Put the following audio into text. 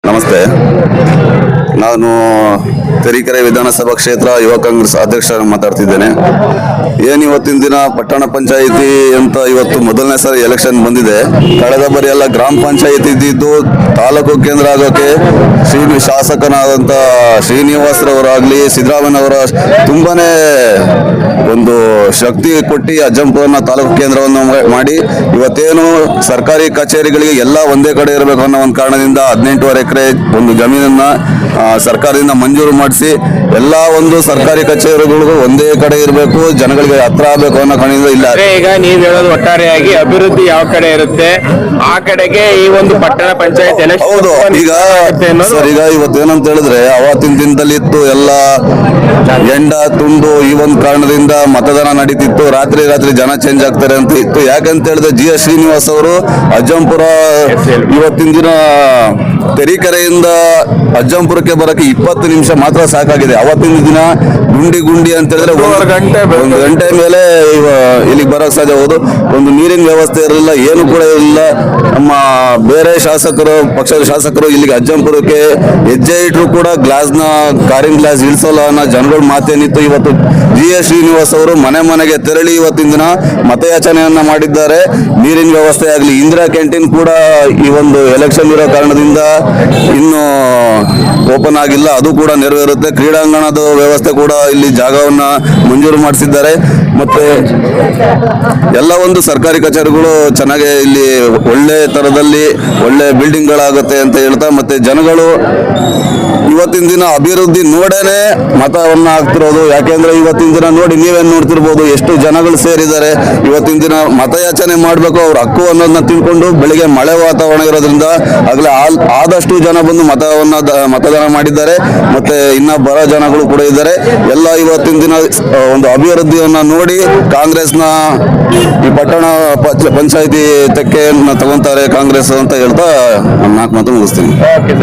ನಮಸ್ತೆ. ನಾನು ತರೀಕೆರೆ ವಿಧಾನಸಭಾ ಕ್ಷೇತ್ರ ಯುವ ಕಾಂಗ್ರೆಸ್ ಅಧ್ಯಕ್ಷ ಮಾತಾಡ್ತಿದ್ದೇನೆ. ಇವತ್ತಿನ ದಿನ ಪಟ್ಟಣ ಪಂಚಾಯಿತಿ ಅಂತ ಇವತ್ತು ಮೊದಲನೇ ಸಾರಿ ಎಲೆಕ್ಷನ್ ಬಂದಿದೆ. ಕಳೆದ ಬಾರಿ ಎಲ್ಲ ಗ್ರಾಮ ಪಂಚಾಯಿತಿ ಇದ್ದಿದ್ದು ತಾಲೂಕು ಕೇಂದ್ರ ಆಗೋಕೆ ಶಾಸಕನಾದಂಥ ಶ್ರೀನಿವಾಸರವರಾಗಲಿ ಸಿದ್ದರಾಮಯ್ಯನವರ ತುಂಬಾನೇ ಒಂದು ಶಕ್ತಿ ಕೊಟ್ಟು ಅಜ್ಜಂಪುರನ ತಾಲೂಕು ಕೇಂದ್ರವನ್ನು ಮಾಡಿ ಇವತ್ತೇನು ಸರ್ಕಾರಿ ಕಚೇರಿಗಳಿಗೆ ಎಲ್ಲ ಒಂದೇ ಕಡೆ ಇರಬೇಕು ಅನ್ನೋ ಒಂದು ಕಾರಣದಿಂದ 18.5 ಎಕರೆ ಒಂದು ಜಮೀನನ್ನ ಸರ್ಕಾರದಿಂದ ಮಂಜೂರು ಮಾಡಿಸಿ ಎಲ್ಲ ಒಂದು ಸರ್ಕಾರಿ ಕಚೇರಿಗಳಿಗೂ ಒಂದೇ ಕಡೆ ಇರಬೇಕು, ಜನಗಳಿಗೆ ಹತ್ರ ಆಗಬೇಕು ಅನ್ನೋ ಕಾರಣದಿಂದ ಇಲ್ಲ. ಈಗ ನೀವು ಹೇಳೋದು ಒಟ್ಟಾರೆಯಾಗಿ ಅಭಿವೃದ್ಧಿ ಯಾವ ಕಡೆ ಇರುತ್ತೆ ಆ ಕಡೆಗೆ ಈ ಒಂದು ಪಟ್ಟಣ ಪಂಚಾಯತ್ ಎಲೆಕ್ಷನ್. ಹೌದು. ಈಗ ಸರ್, ಈಗ ಇವತ್ತೇನಂತ ಹೇಳಿದ್ರೆ ಅವತ್ತಿನ ದಿನದಲ್ಲಿ ಇತ್ತು ಎಲ್ಲ ಎಂಡ ತುಂಡು ಈ ಒಂದು ಕಾರಣದಿಂದ ಮತದಾನ ನಡೀತಿತ್ತು. ರಾತ್ರಿ ಜನ ಚೇಂಜ್ ಆಗ್ತಾರೆ ಅಂತ ಇತ್ತು. ಯಾಕಂತ ಹೇಳಿದ್ರೆ GS ಶ್ರೀನಿವಾಸ್ ಅವರು ಅಜ್ಜಂಪುರ ಇವತ್ತಿನ ದಿನ ತರೀಕೆರೆಯಿಂದ ಅಜ್ಜಂಪುರಕ್ಕೆ ಬರಕ್ಕೆ 20 ನಿಮಿಷ ಮಾತ್ರ ಸಾಕಾಗಿದೆ. ಅವತ್ತಿನ ದಿನ ಗುಂಡಿ ಅಂತ ಹೇಳಿದ್ರೆ 1 ಗಂಟೆ ಮೇಲೆ ಇಲ್ಲಿಗೆ ಬರಕ್ ಸಾಧ್ಯ. ಹೌದು, ಒಂದು ನೀರಿನ ವ್ಯವಸ್ಥೆ ಇರಲಿಲ್ಲ, ಏನು ಕೂಡ ಇರಲಿಲ್ಲ. ನಮ್ಮ ಬೇರೆ ಶಾಸಕರು, ಪಕ್ಷದ ಶಾಸಕರು ಇಲ್ಲಿಗೆ ಅಜ್ಜಂಪುರಕ್ಕೆ ಹೆಜ್ಜೆ ಇಟ್ಟರು ಕೂಡ ಕಾರಿನ ಗ್ಲಾಸ್ ಇಳಿಸೋಲ್ಲ ಅನ್ನೋ ಜನಗಳ ಮಾತೇನಿತ್ತು. ಇವತ್ತು GS ಶ್ರೀನಿವಾಸ್ ಅವರು ಮನೆಗೆ ತೆರಳಿ ಇವತ್ತಿನ ದಿನ ಮತಯಾಚನೆಯನ್ನ ಮಾಡಿದ್ದಾರೆ. ನೀರಿನ ವ್ಯವಸ್ಥೆ ಆಗಲಿ, ಇಂದಿರಾ ಕ್ಯಾಂಟೀನ್ ಕೂಡ ಈ ಒಂದು ಎಲೆಕ್ಷನ್ ಇರೋ ಕಾರಣದಿಂದ ಇನ್ನು ಓಪನ್ ಆಗಿಲ್ಲ, ಅದು ಕೂಡ ನೆರವೇರುತ್ತೆ. ಕ್ರೀಡಾಂಗಣದ ವ್ಯವಸ್ಥೆ ಕೂಡ ಇಲ್ಲಿ ಜಾಗವನ್ನ ಮಂಜೂರು ಮಾಡಿಸಿದ್ದಾರೆ. ಮತ್ತೆ ಎಲ್ಲ ಒಂದು ಸರ್ಕಾರಿ ಕಚೇರಿಗಳು ಚೆನ್ನಾಗಿ ಇಲ್ಲಿ ಒಳ್ಳೆ ತರದಲ್ಲಿ ಒಳ್ಳೆ ಬಿಲ್ಡಿಂಗ್ಗಳಾಗುತ್ತೆ ಅಂತ ಹೇಳ್ತಾ, ಮತ್ತೆ ಜನಗಳು ಇವತ್ತಿನ ದಿನ ಅಭಿವೃದ್ಧಿ ನೋಡೇನೆ ಮತವನ್ನ ಹಾಕ್ತಿರೋದು. ಯಾಕೆಂದ್ರೆ ಇವತ್ತಿನ ದಿನ ನೋಡಿ, ನೀವೇನ್ ನೋಡ್ತಿರ್ಬೋದು, ಎಷ್ಟು ಜನಗಳು ಸೇರಿದ್ದಾರೆ. ಇವತ್ತಿನ ದಿನ ಮತಯಾಚನೆ ಮಾಡಬೇಕು, ಅವ್ರ ಹಕ್ಕು ಅನ್ನೋದನ್ನ ತಿಳ್ಕೊಂಡು ಬೆಳಿಗ್ಗೆ ಮಳೆ ವಾತಾವರಣ ಇರೋದ್ರಿಂದ ಆಗಲೇ ಆದಷ್ಟು ಜನ ಬಂದು ಮತದಾನ ಮಾಡಿದ್ದಾರೆ. ಮತ್ತೆ ಇನ್ನ ಬರೋ ಜನಗಳು ಕೂಡ ಇದ್ದಾರೆ. ಎಲ್ಲ ಇವತ್ತಿನ ದಿನ ಒಂದು ಅಭಿವೃದ್ಧಿಯನ್ನ ನೋಡಿ ಕಾಂಗ್ರೆಸ್ನ ಈ ಪಟ್ಟಣ ಪಂಚಾಯಿತಿ ತೆಕ್ಕೆಯನ್ನು ತಗೊಂತಾರೆ ಕಾಂಗ್ರೆಸ್ ಅಂತ ಹೇಳ್ತಾ 4 ಮಾತು ಮುಗಿಸ್ತೀನಿ.